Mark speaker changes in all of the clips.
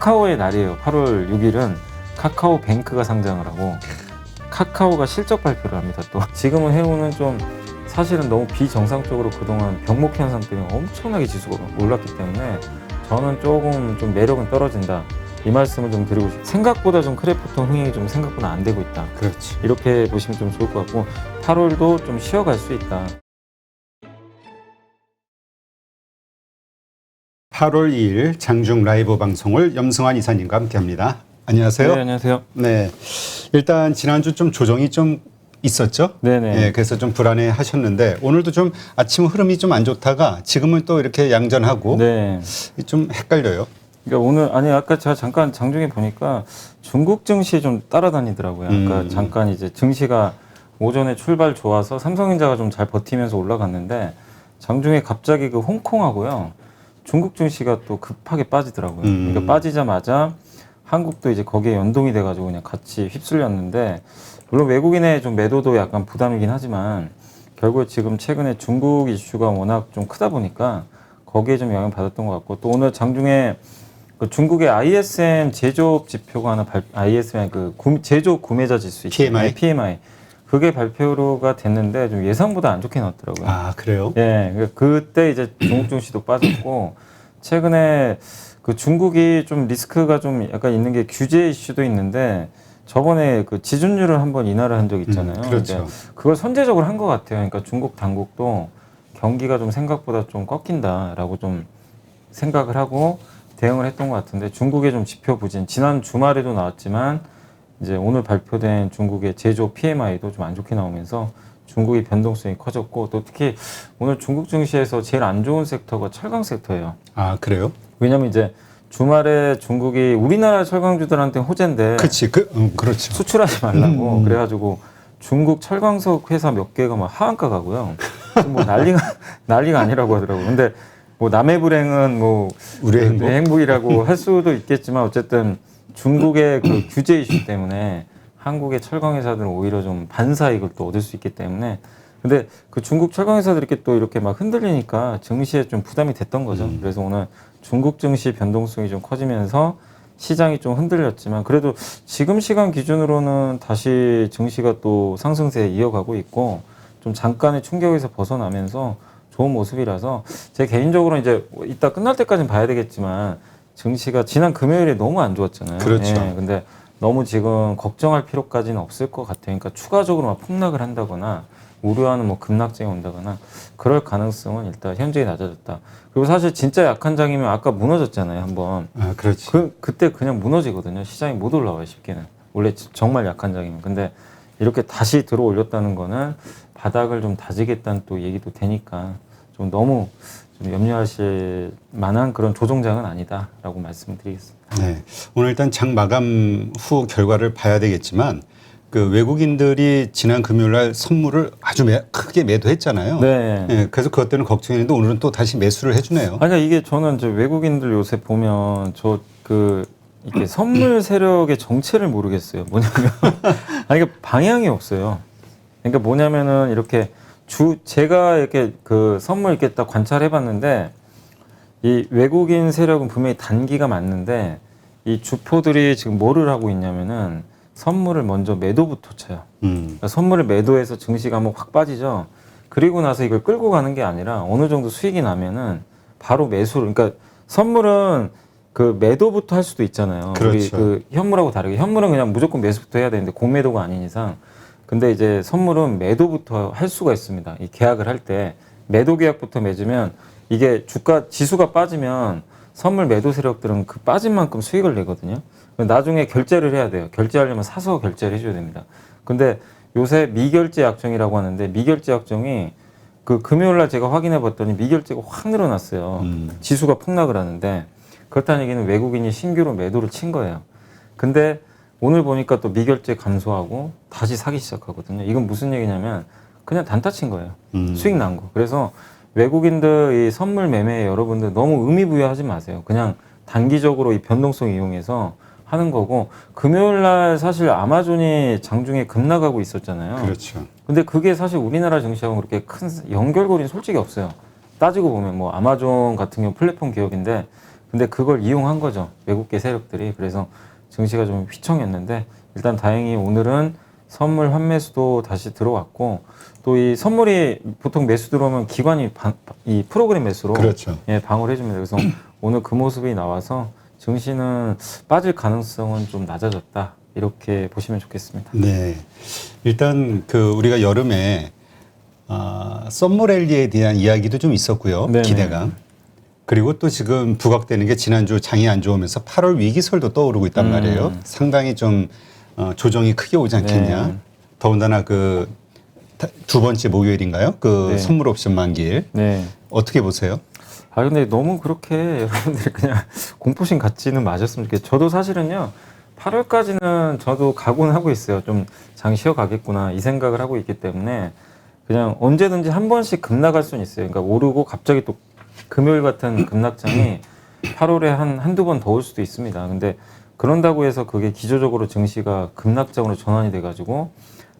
Speaker 1: 카카오의 날이에요. 8월 6일은 카카오뱅크가 상장을 하고 카카오가 실적 발표를 합니다. 또 지금은 해운은 좀 사실은 너무 비정상적으로 그동안 병목 현상 때문에 엄청나게 지수가 올랐기 때문에 저는 조금 좀 매력은 떨어진다. 이 말씀을 좀 드리고 싶어요. 생각보다 좀 크래프톤 흥행이 좀 생각보다 안 되고 있다.
Speaker 2: 그렇지.
Speaker 1: 이렇게 보시면 좀 좋을 것 같고 8월도 좀 쉬어갈 수 있다.
Speaker 2: 8월 2일 장중 라이브 방송을 염승환 이사님과 함께합니다. 안녕하세요.
Speaker 1: 네, 안녕하세요.
Speaker 2: 네, 일단 지난주 좀 조정이 좀 있었죠.
Speaker 1: 네네.
Speaker 2: 네, 그래서 좀 불안해 하셨는데 오늘도 좀 아침 흐름이 좀 안 좋다가 지금은 또 이렇게 양전하고
Speaker 1: 네.
Speaker 2: 좀 헷갈려요.
Speaker 1: 그러니까 오늘 아니 아까 제가 잠깐 장중에 보니까 중국 증시 좀 따라다니더라고요. 그러니까 잠깐 이제 증시가 오전에 출발 좋아서 삼성전자가 좀 잘 버티면서 올라갔는데 장중에 갑자기 그 홍콩하고요 중국 증시가 또 급하게 빠지더라고요. 그러니까 빠지자마자 한국도 이제 거기에 연동이 돼가지고 그냥 같이 휩쓸렸는데 물론 외국인의 좀 매도도 약간 부담이긴 하지만 결국에 지금 최근에 중국 이슈가 워낙 좀 크다 보니까 거기에 좀 영향을 받았던 것 같고 또 오늘 장중에 그 중국의 ISM 제조업 지표가 하나 ISM 그 제조업 구매자 지수 있잖아요. PMI 그게 발표가 됐는데 좀 예상보다 안 좋게 나왔더라고요.
Speaker 2: 아, 그래요?
Speaker 1: 예, 그러니까 그때 이제 중국 증시도 빠졌고 최근에 그 중국이 좀 리스크가 좀 약간 있는 게 규제 이슈도 있는데 저번에 그 지준율을 한번 인하를 한 적 있잖아요.
Speaker 2: 그렇죠.
Speaker 1: 그걸 선제적으로 한 것 같아요. 그러니까 중국 당국도 경기가 좀 생각보다 좀 꺾인다라고 좀 생각을 하고 대응을 했던 것 같은데 중국의 좀 지표 부진 지난 주말에도 나왔지만 이제 오늘 발표된 중국의 제조 PMI도 좀 안 좋게 나오면서 중국의 변동성이 커졌고 또 특히 오늘 중국 증시에서 제일 안 좋은 섹터가 철강 섹터예요.
Speaker 2: 아, 그래요?
Speaker 1: 왜냐면 이제 주말에 중국이 우리나라 철강주들한테 호재인데
Speaker 2: 그렇지. 그렇죠.
Speaker 1: 수출하지 말라고 그래가지고 중국 철광석 회사 몇 개가 막 하한가 가고요. 뭐 난리가 아니라고 하더라고요. 근데 뭐 남의 불행은 뭐
Speaker 2: 우리의 행복?
Speaker 1: 행복이라고 할 수도 있겠지만 어쨌든 중국의 그 규제 이슈 때문에 한국의 철강 회사들은 오히려 좀 반사이익을 또 얻을 수 있기 때문에 근데 그 중국 철강 회사들이 또 이렇게 막 흔들리니까 증시에 좀 부담이 됐던 거죠. 그래서 오늘 중국 증시 변동성이 좀 커지면서 시장이 좀 흔들렸지만 그래도 지금 시간 기준으로는 다시 증시가 또 상승세에 이어가고 있고 좀 잠깐의 충격에서 벗어나면서 좋은 모습이라서 제 개인적으로 이제 이따 끝날 때까지는 봐야 되겠지만 증시가 지난 금요일에 너무 안 좋았잖아요.
Speaker 2: 그렇죠.
Speaker 1: 예, 근데 너무 지금 걱정할 필요까지는 없을 것 같아요. 그러니까 추가적으로 막 폭락을 한다거나 우려하는 뭐 급락장이 온다거나 그럴 가능성은 일단 현저히 낮아졌다. 그리고 사실 진짜 약한 장이면 아까 무너졌잖아요, 한번.
Speaker 2: 아, 그렇지.
Speaker 1: 그때 그냥 무너지거든요. 시장이 못 올라와요, 쉽게는. 원래 정말 약한 장이면. 근데 이렇게 다시 들어 올렸다는 거는 바닥을 좀 다지겠다는 또 얘기도 되니까 좀 너무 좀 염려하실 만한 그런 조정장은 아니다라고 말씀드리겠습니다.
Speaker 2: 네. 오늘 일단 장 마감 후 결과를 봐야 되겠지만 그 외국인들이 지난 금요일 날 선물을 아주 크게 매도했잖아요.
Speaker 1: 네.
Speaker 2: 네. 그래서 그것 때문에 걱정했는데 오늘은 또 다시 매수를 해주네요.
Speaker 1: 그러니까 이게 저는 이제 외국인들 요새 보면 이렇게 선물 세력의 정체를 모르겠어요. 뭐냐면 아니 이게 방향이 없어요. 그러니까 뭐냐면은 이렇게 제가 이렇게 그 선물 이렇게 딱 관찰해봤는데 이 외국인 세력은 분명히 단기가 맞는데 이 주포들이 지금 뭐를 하고 있냐면은 선물을 먼저 매도부터 쳐요. 그러니까 선물을 매도해서 증시가 한번 확 빠지죠. 그리고 나서 이걸 끌고 가는 게 아니라 어느 정도 수익이 나면은 바로 매수를. 그러니까 선물은 그 매도부터 할 수도 있잖아요.
Speaker 2: 그렇죠.
Speaker 1: 우리 그 현물하고 다르게 현물은 그냥 무조건 매수부터 해야 되는데 공매도가 아닌 이상. 근데 이제 선물은 매도부터 할 수가 있습니다. 이 계약을 할 때 매도 계약부터 맺으면 이게 주가 지수가 빠지면 선물 매도 세력들은 그 빠진 만큼 수익을 내거든요. 나중에 결제를 해야 돼요. 결제하려면 사서 결제를 해줘야 됩니다. 근데 요새 미결제 약정이라고 하는데 미결제 약정이 그 금요일 날 제가 확인해 봤더니 미결제가 확 늘어났어요. 지수가 폭락을 하는데 그렇다는 얘기는 외국인이 신규로 매도를 친 거예요. 근데 오늘 보니까 또 미결제 감소하고 다시 사기 시작하거든요. 이건 무슨 얘기냐면 그냥 단타 친 거예요. 수익 난 거. 그래서 외국인들 이 선물 매매에 여러분들 너무 의미 부여하지 마세요. 그냥 단기적으로 이 변동성 이용해서 하는 거고 금요일 날 사실 아마존이 장중에 급락하고 있었잖아요.
Speaker 2: 그렇죠.
Speaker 1: 근데 그게 사실 우리나라 증시하고 그렇게 큰 연결고리는 솔직히 없어요. 따지고 보면 뭐 아마존 같은 경우 플랫폼 기업인데 근데 그걸 이용한 거죠. 외국계 세력들이. 그래서 증시가 좀 휘청했는데 일단 다행히 오늘은 선물 환매수도 다시 들어왔고 또 이 선물이 보통 매수 들어오면 기관이 이 프로그램 매수로
Speaker 2: 그렇죠.
Speaker 1: 예, 방어를 해줍니다. 그래서 오늘 그 모습이 나와서 증시는 빠질 가능성은 좀 낮아졌다. 이렇게 보시면 좋겠습니다.
Speaker 2: 네. 일단 그 우리가 여름에 썸머랠리에 대한 이야기도 좀 있었고요.
Speaker 1: 네네.
Speaker 2: 기대감. 그리고 또 지금 부각되는 게 지난주 장이 안 좋으면서 8월 위기설도 떠오르고 있단 말이에요. 상당히 좀 조정이 크게 오지 않겠냐.
Speaker 1: 네.
Speaker 2: 더군다나 그 두 번째 목요일인가요? 그
Speaker 1: 네.
Speaker 2: 선물 옵션 만기일.
Speaker 1: 네.
Speaker 2: 어떻게 보세요?
Speaker 1: 아 근데 너무 그렇게 여러분들이 그냥 공포심 갖지는 마셨으면 좋겠어요. 저도 사실은요 8월까지는 저도 각오는 하고 있어요. 좀 장 쉬어 가겠구나 이 생각을 하고 있기 때문에 그냥 언제든지 한 번씩 급락할 수는 있어요. 그러니까 오르고 갑자기 또 금요일 같은 급락장이 8월에 한두 번 더 올 수도 있습니다. 근데 그런다고 해서 그게 기조적으로 증시가 급락장으로 전환이 돼가지고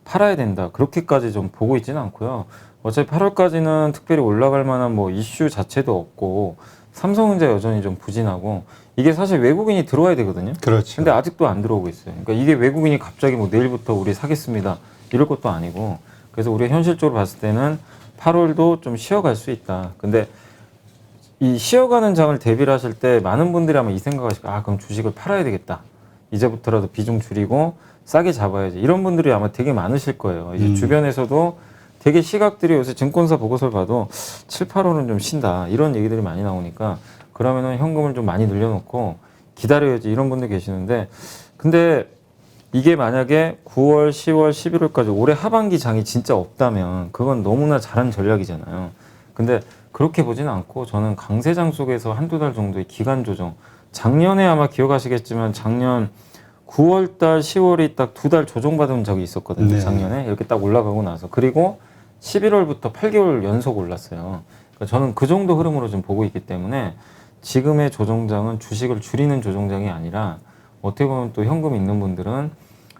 Speaker 1: 팔아야 된다. 그렇게까지 좀 보고 있지는 않고요. 어차피 8월까지는 특별히 올라갈 만한 뭐 이슈 자체도 없고 삼성전자 여전히 좀 부진하고 이게 사실 외국인이 들어와야 되거든요.
Speaker 2: 그렇죠.
Speaker 1: 근데 아직도 안 들어오고 있어요. 그러니까 이게 외국인이 갑자기 뭐 내일부터 우리 사겠습니다. 이럴 것도 아니고 그래서 우리가 현실적으로 봤을 때는 8월도 좀 쉬어갈 수 있다. 근데 이 쉬어가는 장을 대비를 하실 때 많은 분들이 아마 이 생각하실 거예요. 아, 그럼 주식을 팔아야 되겠다. 이제부터라도 비중 줄이고 싸게 잡아야지. 이런 분들이 아마 되게 많으실 거예요. 이제 주변에서도 되게 시각들이 요새 증권사 보고서를 봐도 7, 8월은 좀 쉰다. 이런 얘기들이 많이 나오니까 그러면은 현금을 좀 많이 늘려놓고 기다려야지. 이런 분들 계시는데 근데 이게 만약에 9월, 10월, 11월까지 올해 하반기 장이 진짜 없다면 그건 너무나 잘한 전략이잖아요. 근데 그렇게 보지는 않고 저는 강세장 속에서 한두 달 정도의 기간 조정. 작년에 아마 기억하시겠지만 작년 9월달, 10월이 딱 두 달 조정받은 적이 있었거든요.
Speaker 2: 네.
Speaker 1: 작년에 이렇게 딱 올라가고 나서 그리고 11월부터 8개월 연속 올랐어요. 그러니까 저는 그 정도 흐름으로 좀 보고 있기 때문에 지금의 조정장은 주식을 줄이는 조정장이 아니라 어떻게 보면 또 현금 있는 분들은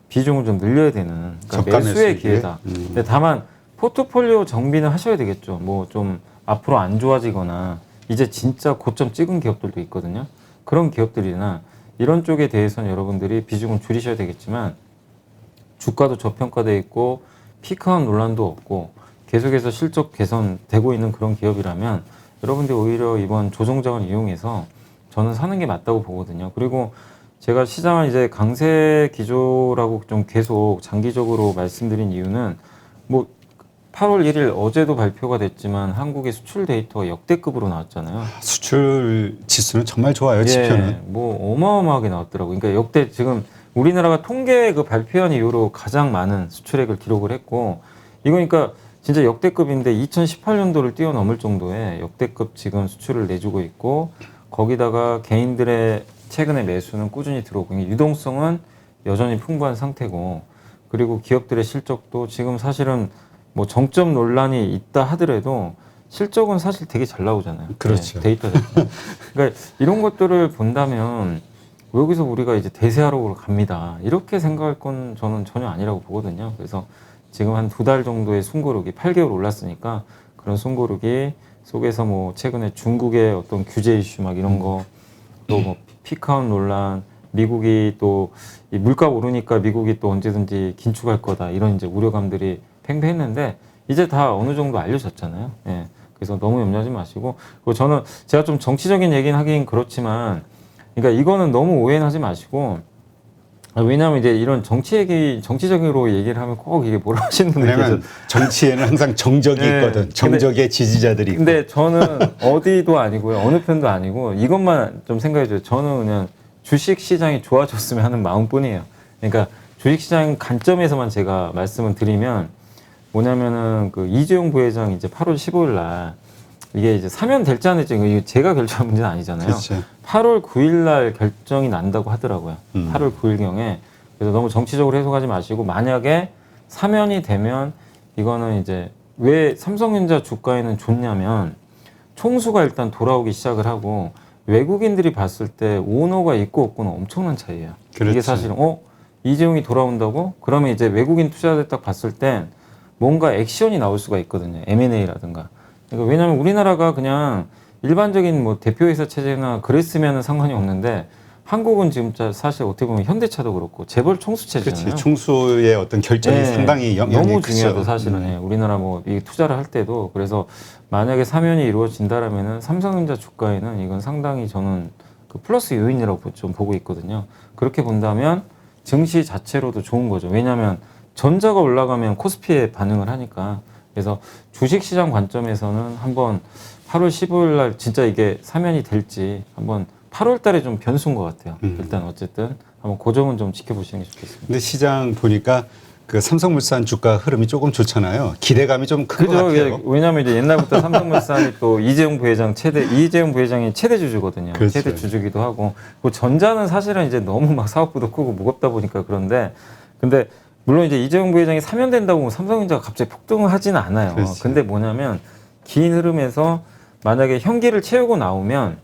Speaker 1: 비중을 좀 늘려야 되는 그러니까
Speaker 2: 저가
Speaker 1: 매수의
Speaker 2: 매수이기에.
Speaker 1: 기회다. 근데 다만 포트폴리오 정비는 하셔야 되겠죠. 뭐 좀 앞으로 안 좋아지거나 이제 진짜 고점 찍은 기업들도 있거든요. 그런 기업들이나 이런 쪽에 대해서는 여러분들이 비중을 줄이셔야 되겠지만 주가도 저평가돼 있고 피크아웃 논란도 없고 계속해서 실적 개선되고 있는 그런 기업이라면 여러분들이 오히려 이번 조정장을 이용해서 저는 사는 게 맞다고 보거든요. 그리고 제가 시장을 이제 강세 기조라고 좀 계속 장기적으로 말씀드린 이유는 뭐 8월 1일 어제도 발표가 됐지만 한국의 수출 데이터가 역대급으로 나왔잖아요.
Speaker 2: 수출 지수는 정말 좋아요. 지표는.
Speaker 1: 예, 뭐 어마어마하게 나왔더라고요. 그러니까 역대 지금 우리나라가 통계 그 발표한 이후로 가장 많은 수출액을 기록을 했고 이거니까 진짜 역대급인데 2018년도를 뛰어넘을 정도의 역대급 지금 수출을 내주고 있고 거기다가 개인들의 최근의 매수는 꾸준히 들어오고 유동성은 여전히 풍부한 상태고 그리고 기업들의 실적도 지금 사실은 뭐 정점 논란이 있다 하더라도 실적은 사실 되게 잘 나오잖아요.
Speaker 2: 그렇죠.
Speaker 1: 네, 데이터 자체. 그러니까 이런 것들을 본다면 여기서 우리가 이제 대세하러 갑니다. 이렇게 생각할 건 저는 전혀 아니라고 보거든요. 그래서 지금 한 두 달 정도의 숨고르기, 8개월 올랐으니까 그런 숨고르기 속에서 뭐 최근에 중국의 어떤 규제 이슈 막 이런 거 또 뭐 피크아웃 논란, 미국이 또 이 물가 오르니까 미국이 또 언제든지 긴축할 거다 이런 이제 우려감들이 팽배했는데 이제 다 어느 정도 알려졌잖아요. 예. 그래서 너무 염려하지 마시고 그리고 저는 제가 좀 정치적인 얘기는 하긴 그렇지만 그러니까 이거는 너무 오해는 하지 마시고 왜냐하면 이제 이런 정치적으로 얘기를 하면 꼭 이게 뭐라 하시는 분들이
Speaker 2: 왜냐하면
Speaker 1: 계세요.
Speaker 2: 정치에는 항상 정적이
Speaker 1: 네.
Speaker 2: 있거든. 정적의 지지자들이 있고.
Speaker 1: 근데 저는 어디도 아니고요. 어느 편도 아니고 이것만 좀 생각해 줘요. 저는 그냥 주식 시장이 좋아졌으면 하는 마음뿐이에요. 그러니까 주식 시장 관점에서만 제가 말씀을 드리면 뭐냐면은 그 이재용 부회장 이제 8월 15일 날 이게 이제 사면 될지 안 될지 이거 제가 결정한 문제는 아니잖아요.
Speaker 2: 그렇죠.
Speaker 1: 8월 9일 날 결정이 난다고 하더라고요. 8월 9일경에. 그래서 너무 정치적으로 해석하지 마시고 만약에 사면이 되면 이거는 이제 왜 삼성전자 주가에는 좋냐면 총수가 일단 돌아오기 시작을 하고 외국인들이 봤을 때 오너가 있고 없고는 엄청난 차이예요. 이게
Speaker 2: 그렇죠.
Speaker 1: 사실은 이재용이 돌아온다고? 그러면 이제 외국인 투자자들 딱 봤을 땐 뭔가 액션이 나올 수가 있거든요. M&A라든가. 그러니까 왜냐하면 우리나라가 그냥 일반적인 뭐 대표회사 체제나 그랬으면 상관이 없는데 한국은 지금 사실 어떻게 보면 현대차도 그렇고 재벌 총수 체제잖아요.
Speaker 2: 그렇지. 총수의 어떤 결정이
Speaker 1: 네,
Speaker 2: 상당히 영향이
Speaker 1: 너무
Speaker 2: 크죠.
Speaker 1: 중요하죠 사실은. 예, 우리나라 뭐 이 투자를 할 때도. 그래서 만약에 사면이 이루어진다라면은 삼성전자 주가에는 이건 상당히 저는 그 플러스 요인이라고 좀 보고 있거든요. 그렇게 본다면 증시 자체로도 좋은 거죠. 왜냐하면 전자가 올라가면 코스피에 반응을 하니까. 그래서 주식시장 관점에서는 한번 8월 15일 날 진짜 이게 사면이 될지 한번 8월 달에 좀 변수인 것 같아요. 일단 어쨌든 한번 그 점은 좀 지켜보시는 게 좋겠습니다.
Speaker 2: 근데 시장 보니까 그 삼성물산 주가 흐름이 조금 좋잖아요. 기대감이 좀 큰 것
Speaker 1: 그죠?
Speaker 2: 같아요.
Speaker 1: 왜냐하면 이제 옛날부터 삼성물산이 또 이재용 부회장이 최대 주주거든요.
Speaker 2: 그렇죠.
Speaker 1: 최대 주주기도 하고. 그 전자는 사실은 이제 너무 막 사업부도 크고 무겁다 보니까 그런데 근데 물론 이제 이재용 부회장이 사면된다고 삼성전자가 갑자기 폭등을 하지는 않아요.
Speaker 2: 그렇죠.
Speaker 1: 근데 뭐냐면 긴 흐름에서 만약에 현기를 채우고 나오면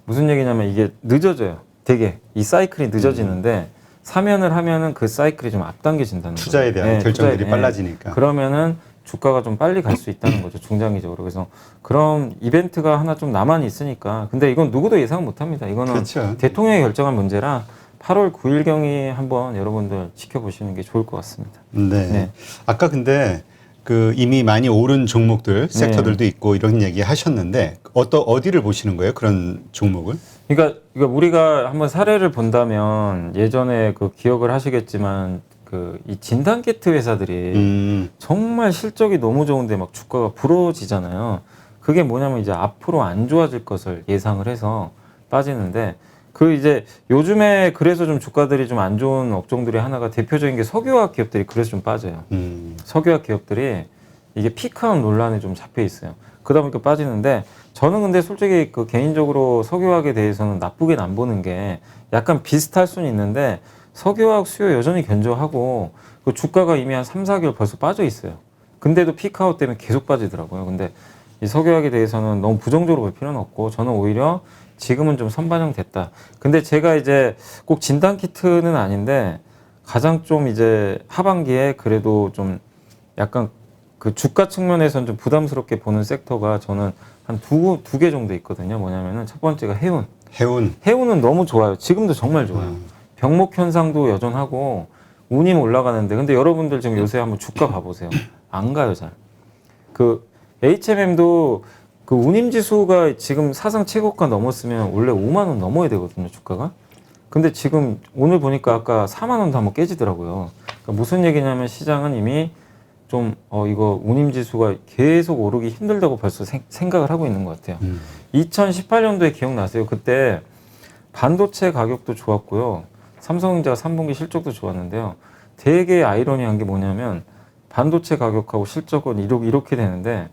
Speaker 1: 무슨 얘기냐면 이게 늦어져요. 되게 이 사이클이 늦어지는데 사면을 하면은 그 사이클이 좀 앞당겨진다는 거죠.
Speaker 2: 투자에 대한 결정들이 빨라지니까.
Speaker 1: 그러면은 주가가 좀 빨리 갈 수 있다는 거죠. 중장기적으로. 그래서 그런 이벤트가 하나 좀 남아 있으니까. 근데 이건 누구도 예상 못 합니다. 이거는
Speaker 2: 그렇죠.
Speaker 1: 대통령이 결정한 문제라 8월 9일경에 한번 여러분들 지켜보시는 게 좋을 것 같습니다.
Speaker 2: 네.
Speaker 1: 네.
Speaker 2: 아까 근데 그 이미 많이 오른 종목들, 섹터들도 있고 이런 얘기 하셨는데 어디를 보시는 거예요? 그런 종목을?
Speaker 1: 그러니까 우리가 한번 사례를 본다면 예전에 그 기억을 하시겠지만 그 이 진단키트 회사들이 정말 실적이 너무 좋은데 막 주가가 부러지잖아요. 그게 뭐냐면 이제 앞으로 안 좋아질 것을 예상을 해서 빠지는데 그 이제 요즘에 그래서 좀 주가들이 좀 안 좋은 업종들이 하나가 대표적인 게 석유화학 기업들이 그래서 좀 빠져요. 석유화학 기업들이 이게 피크아웃 논란에 좀 잡혀 있어요. 그러다 보니까 빠지는데 저는 근데 솔직히 그 개인적으로 석유화학에 대해서는 나쁘게 안 보는 게 약간 비슷할 수는 있는데 석유화학 수요 여전히 견조하고 그 주가가 이미 한 3, 4개월 벌써 빠져 있어요. 근데도 피크아웃 때문에 계속 빠지더라고요. 근데 이 석유화학에 대해서는 너무 부정적으로 볼 필요는 없고 저는 오히려 지금은 좀 선반영됐다. 근데 제가 이제 꼭 진단키트는 아닌데 가장 좀 이제 하반기에 그래도 좀 약간 그 주가 측면에서는 좀 부담스럽게 보는 섹터가 저는 한 두 개 정도 있거든요. 뭐냐면은 첫 번째가 해운. 해운은 너무 좋아요. 지금도 정말 좋아요. 병목 현상도 여전하고 운임 올라가는데 근데 여러분들 지금 요새 한번 주가 봐보세요. 안 가요, 잘. 그 HMM도 그 운임 지수가 지금 사상 최고가 넘었으면 원래 5만 원 넘어야 되거든요, 주가가. 근데 지금 오늘 보니까 아까 4만 원도 한번 깨지더라고요. 그러니까 무슨 얘기냐면 시장은 이미 좀 이거 운임 지수가 계속 오르기 힘들다고 벌써 생각을 하고 있는 것 같아요. 2018년도에 기억나세요? 그때 반도체 가격도 좋았고요. 삼성전자가 3분기 실적도 좋았는데요. 되게 아이러니한 게 뭐냐면 반도체 가격하고 실적은 이렇게 되는데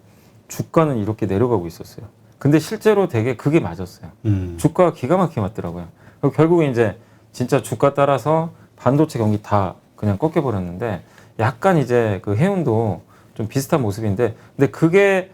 Speaker 1: 주가는 이렇게 내려가고 있었어요. 근데 실제로 되게 그게 맞았어요. 주가가 기가 막히게 맞더라고요. 결국에 이제 진짜 주가 따라서 반도체 경기 다 그냥 꺾여버렸는데 약간 이제 그 해운도 좀 비슷한 모습인데 근데 그게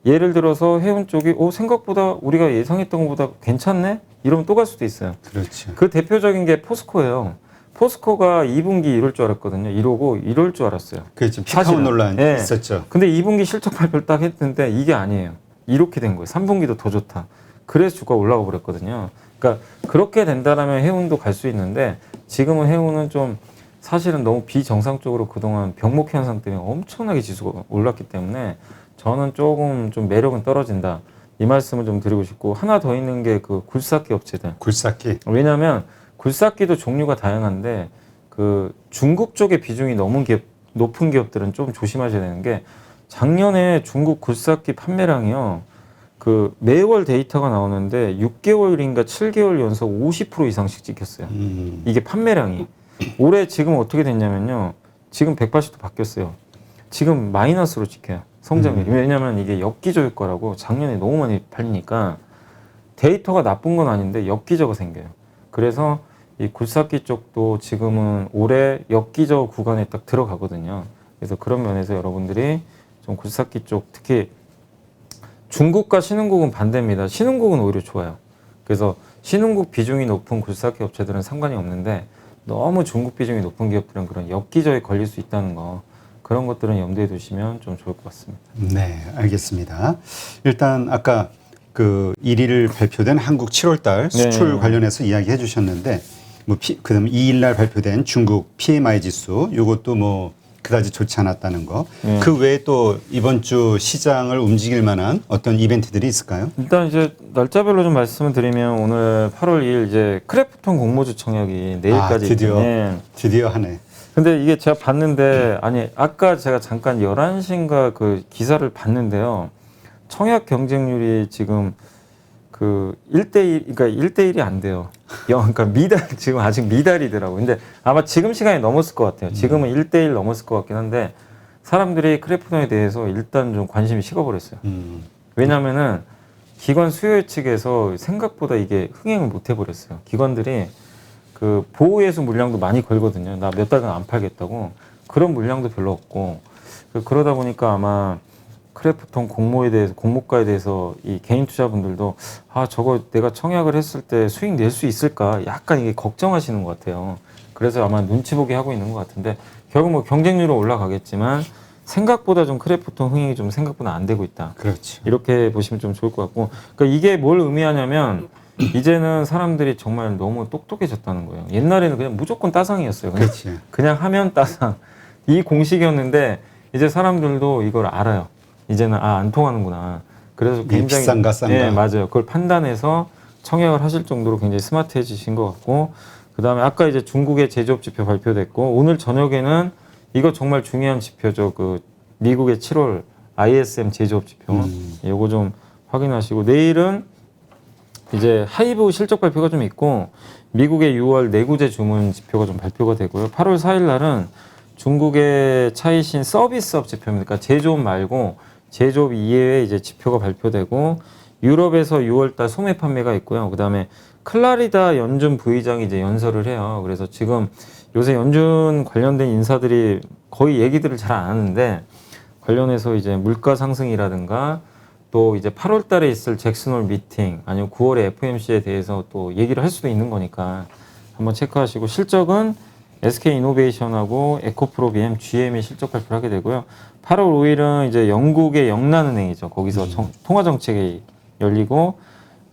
Speaker 1: 예를 들어서 해운 쪽이 생각보다 우리가 예상했던 것보다 괜찮네? 이러면 또 갈 수도 있어요.
Speaker 2: 그렇죠.
Speaker 1: 그 대표적인 게 포스코예요. 포스코가 2분기 이럴 줄 알았거든요. 이럴 줄 알았어요.
Speaker 2: 그렇죠. 피카운 논란
Speaker 1: 네.
Speaker 2: 있었죠.
Speaker 1: 근데 2분기 실적 발표를 딱 했는데 이게 아니에요. 이렇게 된 거예요. 3분기도 더 좋다. 그래서 주가 올라가 버렸거든요. 그러니까 그렇게 된다라면 해운도 갈 수 있는데 지금은 해운은 좀 사실은 너무 비정상적으로 그동안 병목 현상 때문에 엄청나게 지수가 올랐기 때문에 저는 조금 좀 매력은 떨어진다. 이 말씀을 좀 드리고 싶고 하나 더 있는 게 그 굴삭기 업체들.
Speaker 2: 굴삭기.
Speaker 1: 왜냐하면 굴삭기도 종류가 다양한데 그 중국 쪽의 비중이 너무 높은 기업들은 좀 조심하셔야 되는 게 작년에 중국 굴삭기 판매량이요. 그 매월 데이터가 나오는데 6개월인가 7개월 연속 50% 이상씩 찍혔어요. 이게 판매량이. 올해 지금 어떻게 됐냐면요. 지금 180도 바뀌었어요. 지금 마이너스로 찍혀요. 성장률이. 왜냐하면 이게 엽기저 효과라고 작년에 너무 많이 팔리니까 데이터가 나쁜 건 아닌데 엽기저가 생겨요. 그래서 이 굴삭기 쪽도 지금은 올해 엽기저 구간에 딱 들어가거든요. 그래서 그런 면에서 여러분들이 좀 굴삭기 쪽 특히 중국과 신흥국은 반대입니다. 신흥국은 오히려 좋아요. 그래서 신흥국 비중이 높은 굴삭기 업체들은 상관이 없는데 너무 중국 비중이 높은 기업들은 그런 엽기저에 걸릴 수 있다는 거 그런 것들은 염두에 두시면 좀 좋을 것 같습니다.
Speaker 2: 네, 알겠습니다. 일단 아까 그 1일 발표된 한국 7월달 수출
Speaker 1: 네.
Speaker 2: 관련해서 이야기해 주셨는데 뭐 그다음 2일 날 발표된 중국 PMI 지수 요것도 뭐 그다지 좋지 않았다는 거.
Speaker 1: 네.
Speaker 2: 그 외에 또 이번 주 시장을 움직일 만한 어떤 이벤트들이 있을까요?
Speaker 1: 일단 이제 날짜별로 좀 말씀을 드리면 오늘 8월 2일 이제 크래프톤 공모주 청약이 내일까지
Speaker 2: 드디어 하네.
Speaker 1: 근데 이게 제가 봤는데 아니 아까 제가 잠깐 11시인가 그 기사를 봤는데요. 청약 경쟁률이 지금 그 1대1 그러니까 1대1이 안 돼요. 그러니까 미달 지금 아직 미달이더라고요. 근데 아마 지금 시간이 넘었을 것 같아요. 지금은 1대1 넘었을 것 같긴 한데 사람들이 크래프톤에 대해서 일단 좀 관심이 식어버렸어요. 왜냐면은 기관 수요 측에서 생각보다 이게 흥행을 못 해버렸어요. 기관들이 그 보호예수 물량도 많이 걸거든요. 나 몇 달간 안 팔겠다고. 그런 물량도 별로 없고. 그러다 보니까 아마 크래프톤 공모에 대해서, 공모가에 대해서 이 개인 투자분들도 아, 저거 내가 청약을 했을 때 수익 낼 수 있을까? 약간 이게 걱정하시는 것 같아요. 그래서 아마 눈치 보기 하고 있는 것 같은데 결국 뭐 경쟁률은 올라가겠지만 생각보다 좀 크래프톤 흥행이 좀 생각보다 안 되고 있다.
Speaker 2: 그렇죠.
Speaker 1: 이렇게 보시면 좀 좋을 것 같고. 그러니까 이게 뭘 의미하냐면 이제는 사람들이 정말 너무 똑똑해졌다는 거예요. 옛날에는 그냥 무조건 따상이었어요.
Speaker 2: 그렇지.
Speaker 1: 그냥 하면 따상. 이 공식이었는데 이제 사람들도 이걸 알아요. 이제는 아, 안 통하는구나. 그래서 굉장히
Speaker 2: 비싼가 싼가.
Speaker 1: 네, 맞아요. 그걸 판단해서 청약을 하실 정도로 굉장히 스마트해지신 것 같고 그다음에 아까 이제 중국의 제조업 지표 발표됐고 오늘 저녁에는 이거 정말 중요한 지표죠. 그 미국의 7월 ISM 제조업 지표. 요거 좀 확인하시고 내일은 이제 하이브 실적 발표가 좀 있고 미국의 6월 내구재 주문 지표가 좀 발표가 되고요. 8월 4일 날은 중국의 차이신 서비스업 지표입니다. 그러니까 제조업 말고 제조업 이외에 이제 지표가 발표되고 유럽에서 6월달 소매 판매가 있고요. 그다음에 클라리다 연준 부의장이 이제 연설을 해요. 그래서 지금 요새 연준 관련된 인사들이 거의 얘기들을 잘 안 하는데 관련해서 이제 물가 상승이라든가 또 이제 8월 달에 있을 잭슨홀 미팅 아니면 9월에 FOMC에 대해서 또 얘기를 할 수도 있는 거니까 한번 체크하시고 실적은 SK이노베이션하고 에코프로비엠, GM이 실적 발표를 하게 되고요. 8월 5일은 이제 영국의 영란은행이죠. 거기서 통화정책이 열리고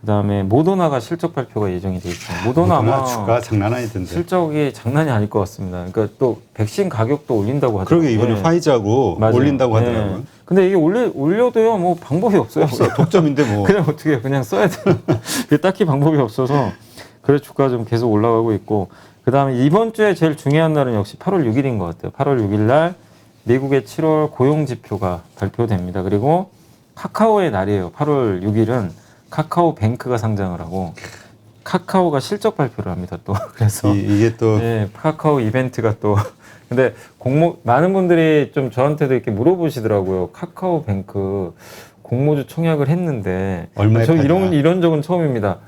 Speaker 1: 그다음에 모더나가 실적 발표가 예정이 돼 있어요. 모더나 아마
Speaker 2: 주가 장난 아니던데.
Speaker 1: 실적이 장난이 아닐 것 같습니다. 그러니까 또 백신 가격도 올린다고 하더라고요.
Speaker 2: 그러게 이번에
Speaker 1: 네.
Speaker 2: 화이자고
Speaker 1: 맞아요.
Speaker 2: 올린다고
Speaker 1: 네.
Speaker 2: 하더라고요.
Speaker 1: 근데 이게 올려도요, 뭐 방법이 없어요.
Speaker 2: 없어. 독점인데 뭐.
Speaker 1: 그냥 어떻게 해요? 그냥 써야 돼요. 그게 딱히 방법이 없어서 그래서 주가 좀 계속 올라가고 있고 그 다음에 이번 주에 제일 중요한 날은 역시 8월 6일인 것 같아요. 8월 6일 날 미국의 7월 고용지표가 발표됩니다. 그리고 카카오의 날이에요. 8월 6일은 카카오뱅크가 상장을 하고 카카오가 실적 발표를 합니다. 또 그래서
Speaker 2: 이게 또
Speaker 1: 네, 카카오 이벤트가 또 근데 많은 분들이 좀 저한테도 이렇게 물어보시더라고요. 카카오뱅크 공모주 청약을 했는데
Speaker 2: 얼마에
Speaker 1: 저
Speaker 2: 파냐?
Speaker 1: 이런 적은 처음입니다.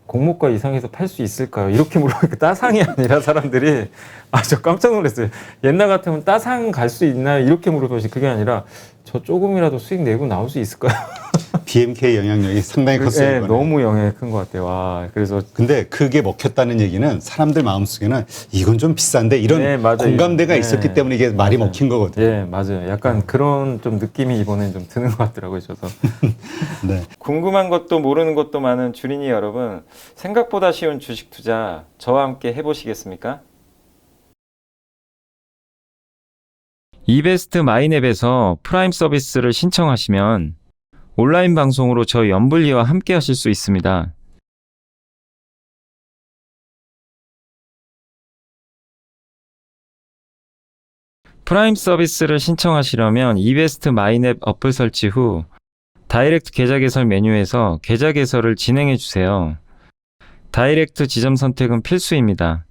Speaker 1: 공모가 이상해서 팔 수 있을까요? 이렇게 물어보니까 따상이 아니라 사람들이 아, 저 깜짝 놀랐어요. 옛날 같으면 따상 갈 수 있나요? 이렇게 물어보시 그게 아니라 저 조금이라도 수익 내고 나올 수 있을까요?
Speaker 2: BMK 영향력이 상당히 컸어요.
Speaker 1: 네,
Speaker 2: 이번에.
Speaker 1: 너무 영향이 큰 것 같아요. 와, 그래서
Speaker 2: 근데 그게 먹혔다는 얘기는 사람들 마음속에는 이건 좀 비싼데 이런
Speaker 1: 네, 맞아요.
Speaker 2: 공감대가
Speaker 1: 네.
Speaker 2: 있었기 때문에 이게 말이
Speaker 1: 맞아요.
Speaker 2: 먹힌 거거든요.
Speaker 1: 예, 맞아요. 약간 그런 좀 느낌이 이번엔 좀 드는 것 같더라고요, 저도.
Speaker 2: 네.
Speaker 1: 궁금한 것도 모르는 것도 많은 주린이 여러분, 생각보다 쉬운 주식 투자 저와 함께 해보시겠습니까? 이베스트 마이앱에서 프라임 서비스를 신청하시면 온라인 방송으로 저희 연불리와 함께 하실 수 있습니다. 프라임 서비스를 신청하시려면 이베스트 마이앱 어플 설치 후 다이렉트 계좌 개설 메뉴에서 계좌 개설을 진행해 주세요. 다이렉트 지점 선택은 필수입니다.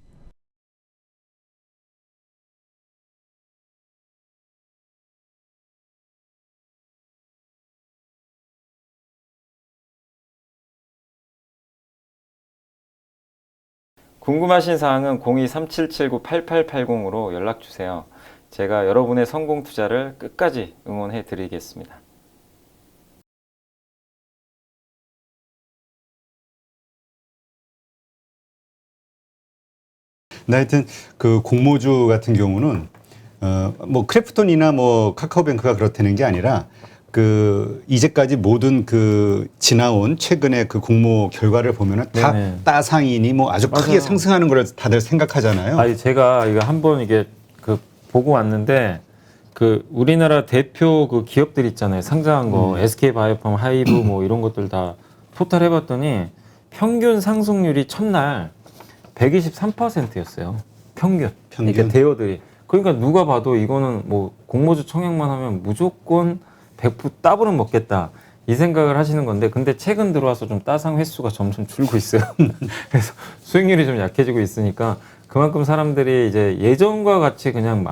Speaker 1: 궁금하신 사항은 02-3779-8880으로 연락 주세요. 제가 여러분의 성공 투자를 끝까지 응원해 드리겠습니다.
Speaker 2: 근데 하여튼 그 공모주 같은 경우는 뭐 크래프톤이나 뭐 카카오뱅크가 그렇다는 게 아니라 그 이제까지 모든 그 지나온 최근의 그 공모 결과를 보면은 다
Speaker 1: 네네.
Speaker 2: 따상이니 뭐 아주 크게
Speaker 1: 맞아요.
Speaker 2: 상승하는 걸 다들 생각하잖아요.
Speaker 1: 아니 제가 이거 한번 이게 그 보고 왔는데 그 우리나라 대표 그 기업들 있잖아요. 상장한 거 SK 바이오팜, 하이브 뭐 이런 것들 다 토탈 해봤더니 평균 상승률이 첫날 123%였어요. 평균.
Speaker 2: 평균?
Speaker 1: 이렇게 대여들이. 그러니까 누가 봐도 이거는 뭐 공모주 청약만 하면 무조건 100% 따블은 먹겠다. 이 생각을 하시는 건데, 근데 최근 들어와서 좀 따상 횟수가 점점 줄고 있어요. 그래서 수익률이 좀 약해지고 있으니까 그만큼 사람들이 이제 예전과 같이 그냥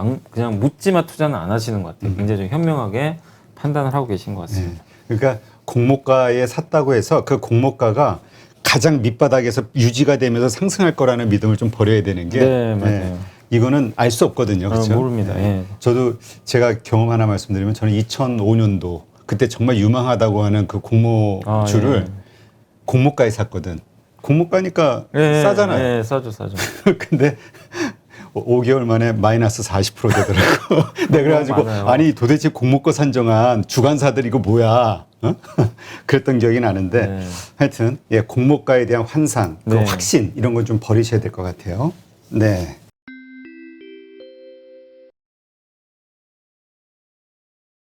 Speaker 1: 묻지마 투자는 안 하시는 것 같아요. 굉장히 좀 현명하게 판단을 하고 계신 것 같습니다.
Speaker 2: 그러니까 공모가에 샀다고 해서 그 공모가가 가장 밑바닥에서 유지가 되면서 상승할 거라는 믿음을 좀 버려야 되는 게
Speaker 1: 네, 맞아요.
Speaker 2: 이거는 알 수 없거든요. 그렇죠?
Speaker 1: 모릅니다. 예.
Speaker 2: 저도 제가 경험 하나 말씀드리면 저는 2005년도 그때 정말 유망하다고 하는 그 공모주를
Speaker 1: 예.
Speaker 2: 공모가에 샀거든. 공모가니까 싸잖아요.
Speaker 1: 예, 싸죠.
Speaker 2: 근데 5개월 만에 마이너스 40% 되더라고. 내가 그래가지고
Speaker 1: 많아요.
Speaker 2: 아니 도대체 공모가 산정한 주관사들 이거 뭐야? 어? 그랬던 기억이 나는데
Speaker 1: 네.
Speaker 2: 하여튼 예, 공모가에 대한 환상, 그
Speaker 1: 네.
Speaker 2: 확신 이런 건 좀 버리셔야 될 것 같아요. 네.